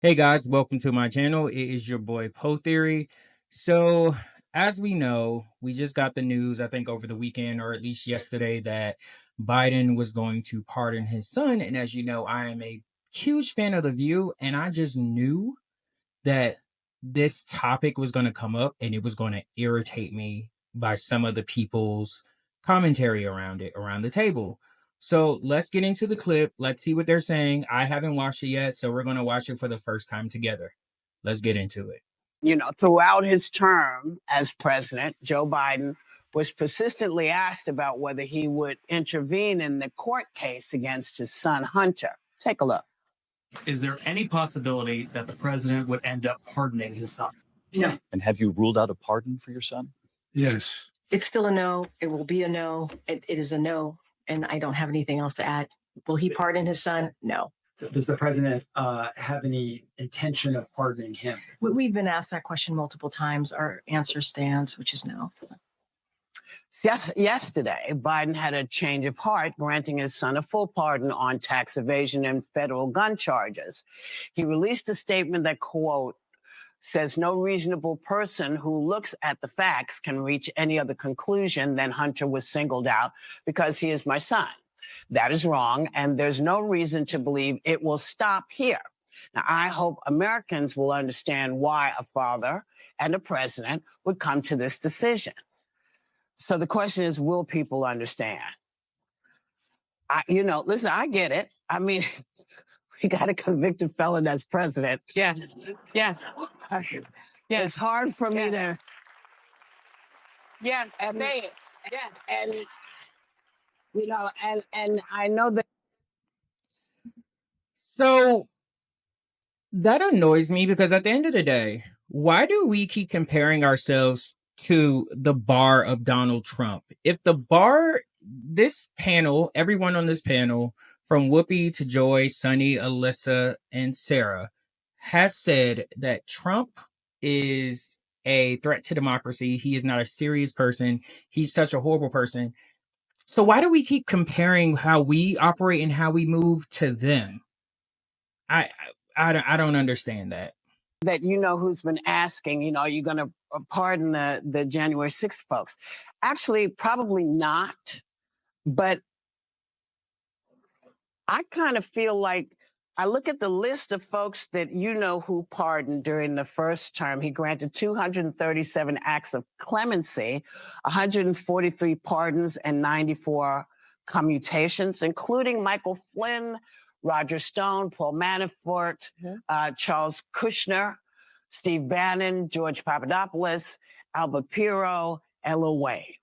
Hey guys, welcome to my channel. It is your boy Poe Theory. So, as we know, we just got the news, I think over the weekend or at least yesterday, that Biden was going to pardon his son. And as you know, I am a huge fan of The View, and I just knew that this topic was going to come up and it was going to irritate me by some of the people's commentary around it around the table. So let's get into the clip. Let's see what they're saying. I haven't watched it yet, so we're going to watch it for the first time together. Let's get into it. Throughout his term as president, Joe Biden was persistently asked about whether he would intervene in the court case against his son, Hunter. Take a look. Is there any possibility that the president would end up pardoning his son? No. And have you ruled out a pardon for your son? Yes. It's still a no. It will be a no. It is a no. And I don't have anything else to add. Will he pardon his son? No. Does the president have any intention of pardoning him? We've been asked that question multiple times. Our answer stands, which is no. Yesterday, Biden had a change of heart, granting his son a full pardon on tax evasion and federal gun charges. He released a statement that, quote, says no reasonable person who looks at the facts can reach any other conclusion than Hunter was singled out because he is my son. That is wrong, and there's no reason to believe it will stop here. Now, I hope Americans will understand why a father and a president would come to this decision. So the question is, will people understand? Listen, I get it. I mean, we got a convicted felon as president. Yes. Yes. It's hard for me to. Yeah. And, Say it. Yeah. and I know that. So that annoys me because at the end of the day, why do we keep comparing ourselves to the bar of Donald Trump? If the bar, this panel, everyone on this panel, from Whoopi to Joy, Sunny, Alyssa, and Sarah, has said that Trump is a threat to democracy. He is not a serious person. He's such a horrible person. So why do we keep comparing how we operate and how we move to them? I don't understand that. That who's been asking, are you going to pardon the January 6th folks? Actually, probably not. But I kind of feel like I look at the list of folks that who pardoned during the first term. He granted 237 acts of clemency, 143 pardons, and 94 commutations, including Michael Flynn, Roger Stone, Paul Manafort, Charles Kushner, Steve Bannon, George Papadopoulos, Albert Pirro, and Lil Wayne.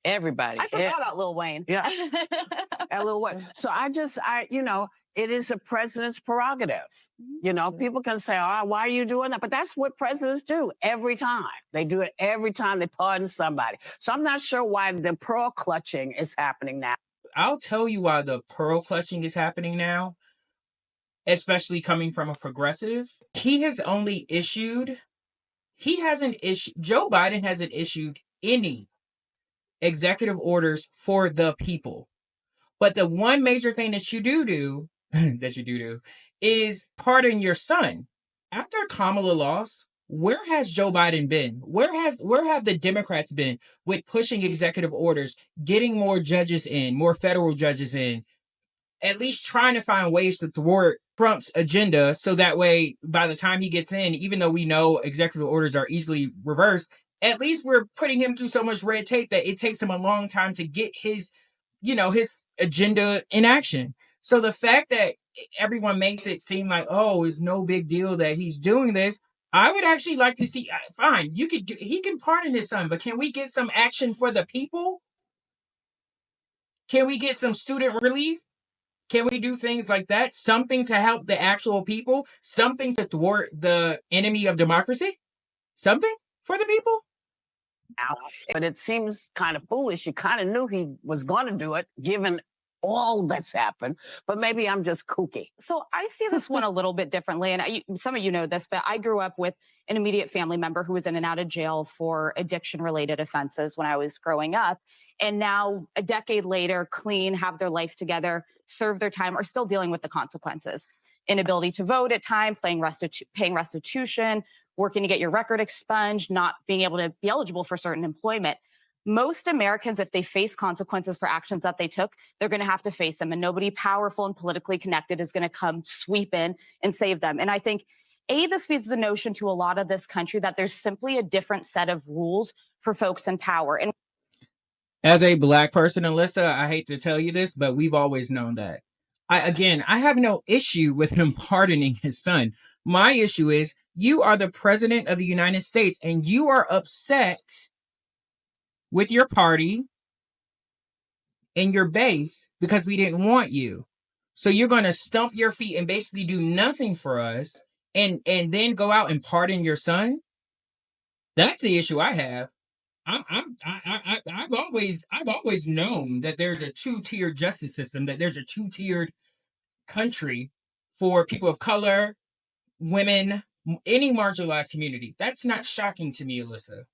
Everybody. I forgot about Lil Wayne. Yeah. And Lil Wayne. So it is a president's prerogative. People can say, oh, why are you doing that? But that's what presidents do every time. They do it every time they pardon somebody. So I'm not sure why the pearl clutching is happening now. I'll tell you why the pearl clutching is happening now, especially coming from a progressive. Joe Biden hasn't issued any executive orders for the people. But the one major thing that you do is pardon your son. After Kamala lost, where has Joe Biden been? Where have the Democrats been with pushing executive orders, getting more judges in, more federal judges in, at least trying to find ways to thwart Trump's agenda so that way by the time he gets in, even though we know executive orders are easily reversed, at least we're putting him through so much red tape that it takes him a long time to get his agenda in action. So the fact that everyone makes it seem like, oh, it's no big deal that he's doing this, I would actually like to see, fine, he can pardon his son, but can we get some action for the people? Can we get some student relief? Can we do things like that? Something to help the actual people? Something to thwart the enemy of democracy? Something for the people? But it seems kind of foolish. You kind of knew he was going to do it, given all that's happened. But maybe I'm just kooky. So I see this one a little bit differently. And some of you know this, but I grew up with an immediate family member who was in and out of jail for addiction-related offenses when I was growing up. And now, a decade later, clean, have their life together, serve their time, are still dealing with the consequences. inability to vote at time, paying restitution, working to get your record expunged, not being able to be eligible for certain employment. Most Americans, if they face consequences for actions that they took, they're going to have to face them. And nobody powerful and politically connected is going to come sweep in and save them. And I think, this feeds the notion to a lot of this country that there's simply a different set of rules for folks in power. And as a Black person, Alyssa, I hate to tell you this, but we've always known that. I have no issue with him pardoning his son. My issue is you are the president of the United States and you are upset with your party and your base because we didn't want you. So you're going to stump your feet and basically do nothing for us and then go out and pardon your son? That's the issue I have. I've always known that there's a two-tiered justice system, that there's a two-tiered country for people of color, women, any marginalized community. That's not shocking to me, Alyssa.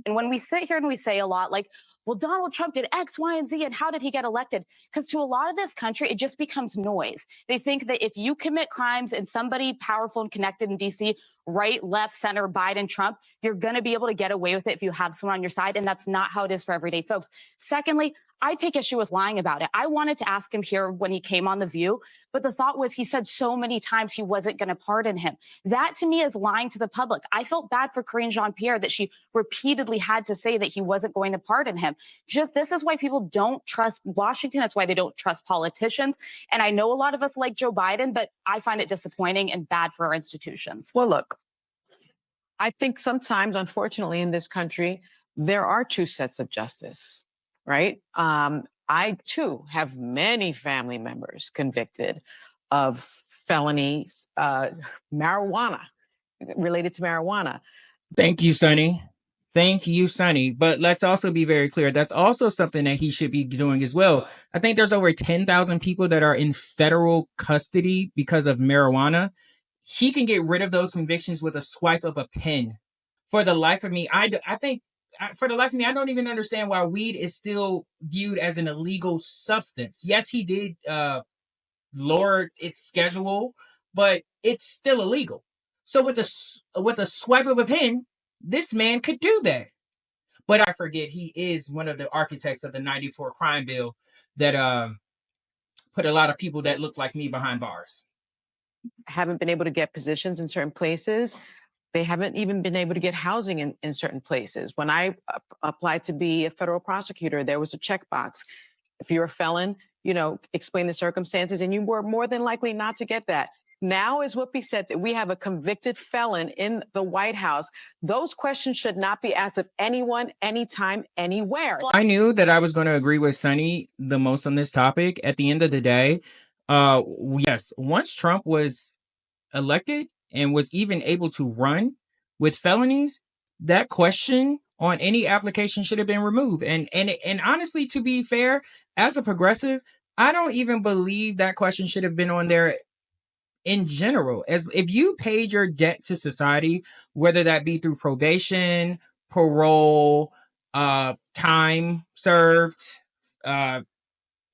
And when we sit here and we say a lot like, well, Donald Trump did X, Y, and Z, and how did he get elected? Because to a lot of this country, it just becomes noise. They think that if you commit crimes and somebody powerful and connected in D.C., right, left, center, Biden, Trump, you're going to be able to get away with it if you have someone on your side. And that's not how it is for everyday folks. Secondly, I take issue with lying about it. I wanted to ask him here when he came on The View, but the thought was he said so many times he wasn't going to pardon him. That to me is lying to the public. I felt bad for Karine Jean-Pierre that she repeatedly had to say that he wasn't going to pardon him. Just this is why people don't trust Washington. That's why they don't trust politicians. And I know a lot of us like Joe Biden, but I find it disappointing and bad for our institutions. Well, look, I think sometimes, unfortunately, in this country, there are two sets of justice. Right. I, too, have many family members convicted of felonies, marijuana, related to marijuana. Thank you, Sonny. Thank you, Sonny. But let's also be very clear. That's also something that he should be doing as well. I think there's over 10,000 people that are in federal custody because of marijuana. He can get rid of those convictions with a swipe of a pen. For the life of me, I don't even understand why weed is still viewed as an illegal substance. Yes, he did lower its schedule, but it's still illegal. So with a swipe of a pen, this man could do that. But I forget he is one of the architects of the 94 crime bill that put a lot of people that look like me behind bars. Haven't been able to get positions in certain places. They haven't even been able to get housing in certain places. When I applied to be a federal prosecutor, there was a checkbox. If you're a felon, explain the circumstances, and you were more than likely not to get that. Now, as Whoopi said, that we have a convicted felon in the White House. Those questions should not be asked of anyone, anytime, anywhere. I knew that I was going to agree with Sonny the most on this topic. At the end of the day, yes, once Trump was elected and was even able to run with felonies, that question on any application should have been removed. And honestly, to be fair, as a progressive, I don't even believe that question should have been on there in general. As if you paid your debt to society, whether that be through probation, parole, time served,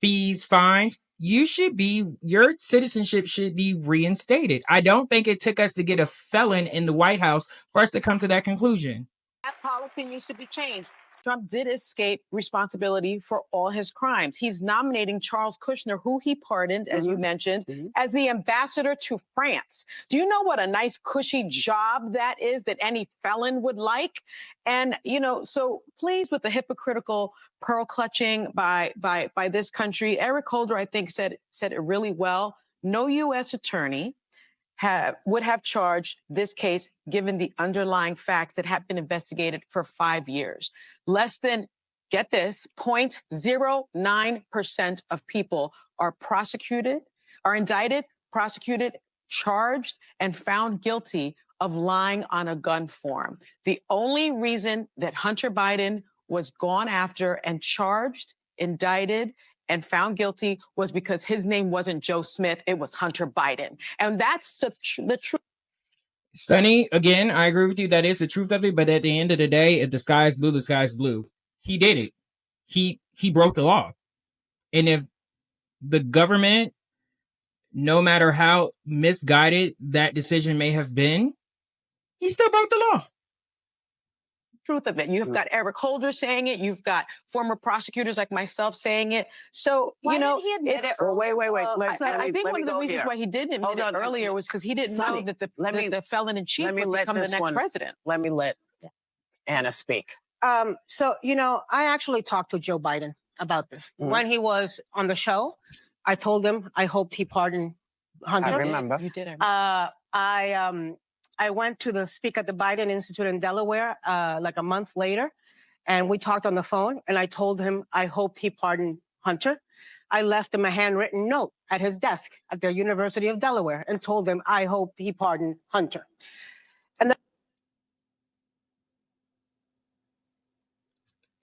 fees, fines, your citizenship should be reinstated. I don't think it took us to get a felon in the White House for us to come to that conclusion. That policy needs to be changed. Trump did escape responsibility for all his crimes. He's nominating Charles Kushner, who he pardoned, as you mentioned, as the ambassador to France. Do you know what a nice, cushy job that is that any felon would like? And, so pleased with the hypocritical pearl clutching by this country. Eric Holder, I think, said it really well. No U.S. attorney would have charged this case given the underlying facts that have been investigated for 5 years. Less than, get this, 0.09% of people are indicted, prosecuted, charged, and found guilty of lying on a gun form. The only reason that Hunter Biden was gone after and charged, indicted, and found guilty was because his name wasn't Joe Smith, it was Hunter Biden. And that's the truth. Sonny, again, I agree with you. That is the truth of it. But at the end of the day, if the sky is blue, the sky is blue. He did it. He broke the law. And if the government no matter how misguided that decision may have been, he still broke the law. Truth of it. You've got Eric Holder saying it. You've got former prosecutors like myself saying it. So, Why you know, didn't he admit it? Well, wait. I think one of the reasons why he didn't admit it earlier was because he didn't know that the felon in chief would become the next president. Let me let Anna speak. So, you know, I actually talked to Joe Biden about this. When he was on the show, I told him I hoped he pardoned Hunter. I remember. You did. I went to speak at the Biden Institute in Delaware like a month later, and we talked on the phone, and I told him I hoped he pardoned Hunter. I left him a handwritten note at his desk at the University of Delaware and told him I hoped he pardoned Hunter. And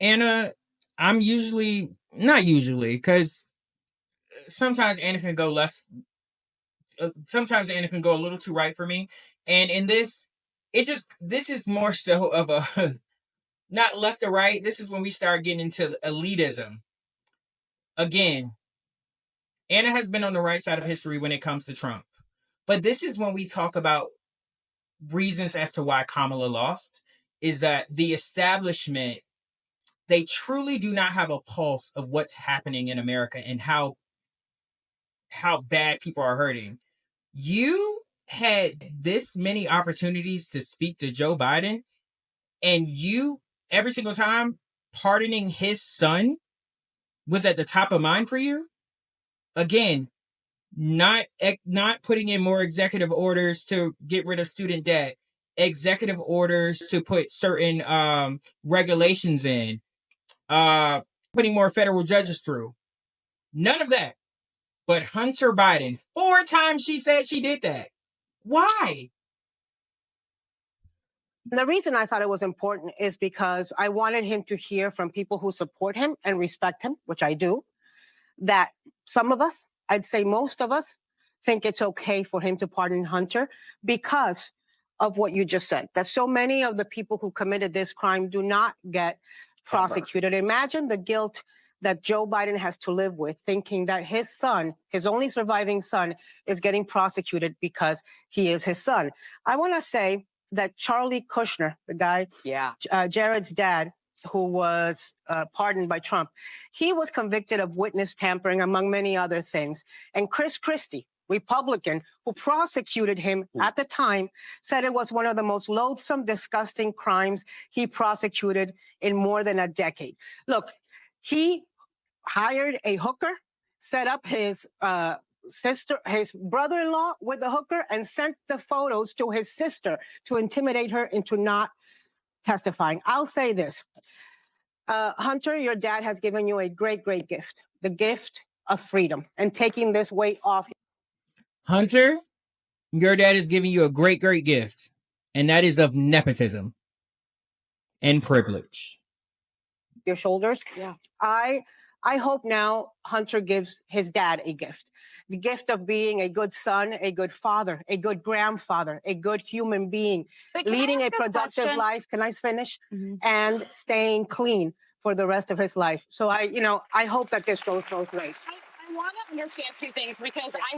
Anna, I'm not usually, because sometimes Anna can go left. Sometimes Anna can go a little too right for me. And in this, this is more so of a, not left or right. This is when we start getting into elitism. Again, Anna has been on the right side of history when it comes to Trump. But this is when we talk about reasons as to why Kamala lost, is that the establishment, they truly do not have a pulse of what's happening in America and how bad people are hurting. You had this many opportunities to speak to Joe Biden, and you, every single time, pardoning his son was at the top of mind for you. Again, not putting in more executive orders to get rid of student debt, executive orders to put certain regulations in, putting more federal judges through. None of that. But Hunter Biden, 4 times she said she did that. Why? the reason I thought it was important is because I wanted him to hear from people who support him and respect him, which I do, that some of us, I'd say most of us, think it's okay for him to pardon Hunter because of what you just said, that so many of the people who committed this crime do not get prosecuted. Imagine the guilt that Joe Biden has to live with, thinking that his son, his only surviving son, is getting prosecuted because he is his son. I want to say that Charlie Kushner, the guy, Jared's dad, who was pardoned by Trump, he was convicted of witness tampering, among many other things. And Chris Christie, Republican, who prosecuted him at the time, said it was one of the most loathsome, disgusting crimes he prosecuted in more than a decade. Look, he hired a hooker, set up his his brother-in-law with the hooker, and sent the photos to his sister to intimidate her into not testifying. I'll say this. Hunter, your dad has given you a great, great gift, the gift of freedom and taking this weight off. Hunter, your dad is giving you a great, great gift, and that is of nepotism and privilege. Your shoulders. Yeah. I hope now Hunter gives his dad a gift. The gift of being a good son, a good father, a good grandfather, a good human being, leading a productive life. Can I finish? Mm-hmm. And staying clean for the rest of his life. So I hope that this goes both ways. I want to understand 2 things because I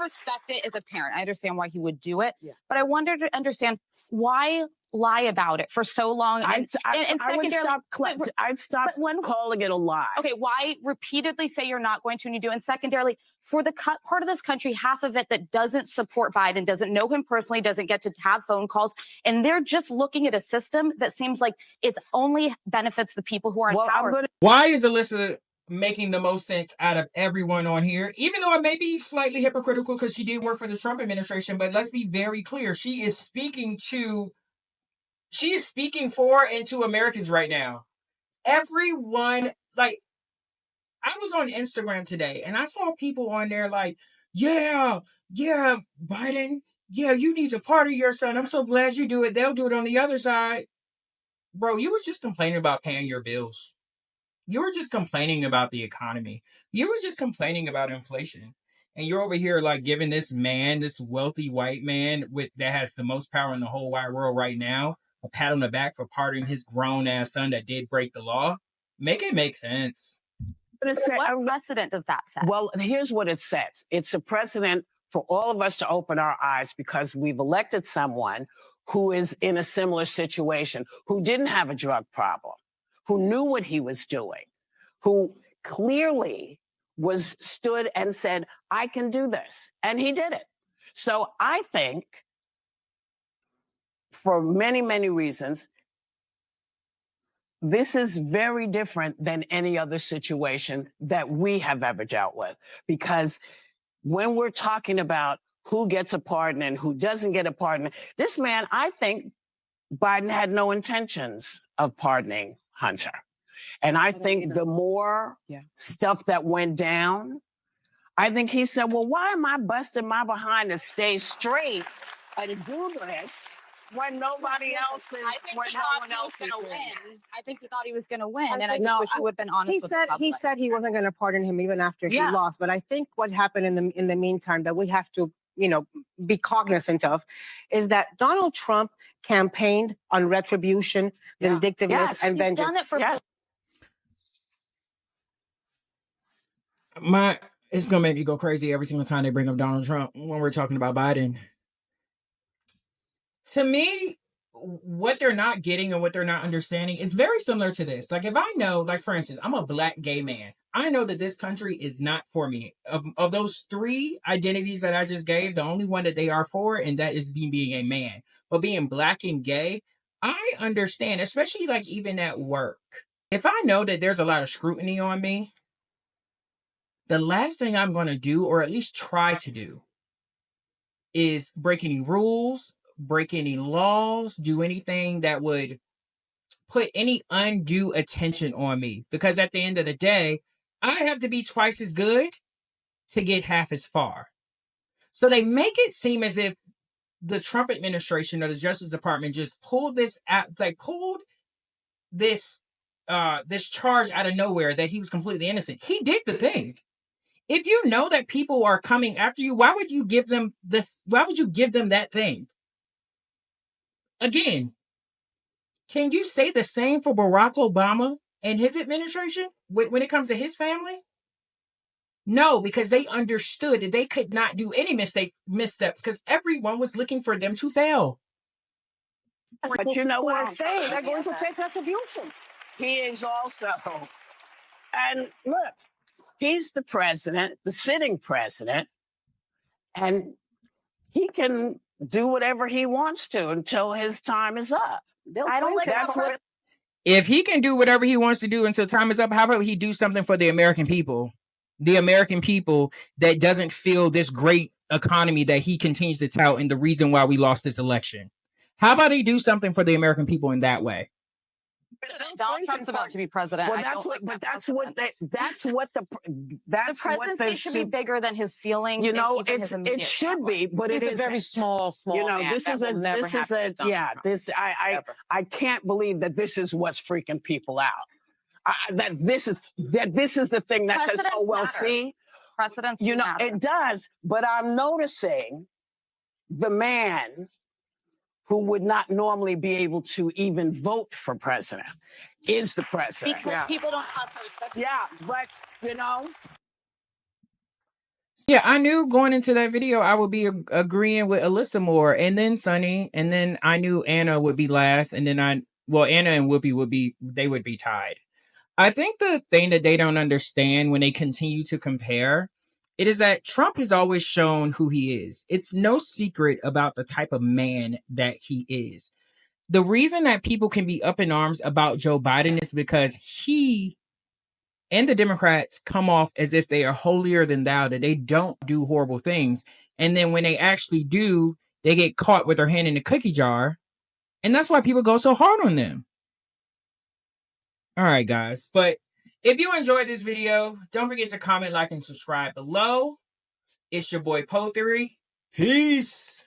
respect it as a parent. I understand why he would do it, but I wanted to understand why lie about it for so long. I'd stop calling it a lie. Okay, why repeatedly say you're not going to and you do? And secondarily, for the part of this country, half of it that doesn't support Biden, doesn't know him personally, doesn't get to have phone calls, and they're just looking at a system that seems like it's only benefits the people who are in power. Why is Alyssa making the most sense out of everyone on here, even though it may be slightly hypocritical because she did work for the Trump administration? But let's be very clear. She is speaking for and to Americans right now. Everyone, like, I was on Instagram today and I saw people on there like, yeah, Biden, you need to pardon your son. I'm so glad you do it. They'll do it on the other side. Bro, you was just complaining about paying your bills. You were just complaining about the economy. You were just complaining about inflation. And you're over here like giving this man, this wealthy white man that has the most power in the whole wide world right now, a pat on the back for pardoning his grown-ass son that did break the law. Make it make sense. What precedent does that set? Well, here's what it says. It's a precedent for all of us to open our eyes because we've elected someone who is in a similar situation, who didn't have a drug problem, who knew what he was doing, who clearly stood and said, I can do this. And he did it. So I think for many, many reasons, this is very different than any other situation that we have ever dealt with. Because when we're talking about who gets a pardon and who doesn't get a pardon, this man, I think Biden had no intentions of pardoning Hunter. And I think the more stuff that went down, I think he said, well, why am I busting my behind to stay straight and do this when nobody else is, when no one else is going to win? I think he thought he was going to win, and I think- just wish he would have been honest. He said he wasn't going to pardon him even after he lost. But I think what happened in the meantime that we have to, be cognizant of is that Donald Trump campaigned on retribution, vindictiveness, and vengeance. Done it for It's gonna make me go crazy every single time they bring up Donald Trump when we're talking about Biden. To me, what they're not getting and what they're not understanding, it's very similar to this. Like, if I know, like, for instance, I'm a black gay man. I know that this country is not for me. Of those three identities that I just gave, the only one that they are for, and that is me being a man. But being black and gay, I understand, especially like even at work. If I know that there's a lot of scrutiny on me, the last thing I'm going to do, or at least try to do, is break any rules, break any laws, do anything that would put any undue attention on me. Because at the end of the day, I have to be twice as good to get half as far. So they make it seem as if the Trump administration or the Justice Department just pulled this charge out of nowhere that he was completely innocent. He did the thing. If you know that people are coming after you, why would you give them that thing? Again, can you say the same for Barack Obama and his administration when it comes to his family? No, because they understood that they could not do any missteps because everyone was looking for them to fail. But you know what I'm saying? They're going to take retribution. He is also, and look, he's the president, the sitting president, and he can do whatever he wants to until his time is up. I don't like That's what. If he can do whatever he wants to do until time is up, how about he do something for the American people? The American people that doesn't feel this great economy that he continues to tout and the reason why we lost this election. How about he do something for the American people in that way? Donald Trump's about to be president. Well, that's what the presidency should be bigger than his feelings. You know, it should be, but He's it is a very small. You know, man. this is I can't believe that this is what's freaking people out. That this is the thing that says, oh well, see, precedents. You know, it does, but I'm noticing the man who would not normally be able to even vote for president is the president. Because people don't have to. Yeah, but you know. Yeah, I knew going into that video I would be agreeing with Alyssa more, and then Sunny, and then I knew Anna would be last, and then Anna and Whoopi would be tied. I think the thing that they don't understand when they continue to compare, it is that Trump has always shown who he is. It's no secret about the type of man that he is. The reason that people can be up in arms about Joe Biden is because he and the Democrats come off as if they are holier than thou, that they don't do horrible things. And then when they actually do, they get caught with their hand in the cookie jar. And that's why people go so hard on them. All right, guys. But if you enjoyed this video, don't forget to comment, like, and subscribe below. It's your boy Po Theory. Peace.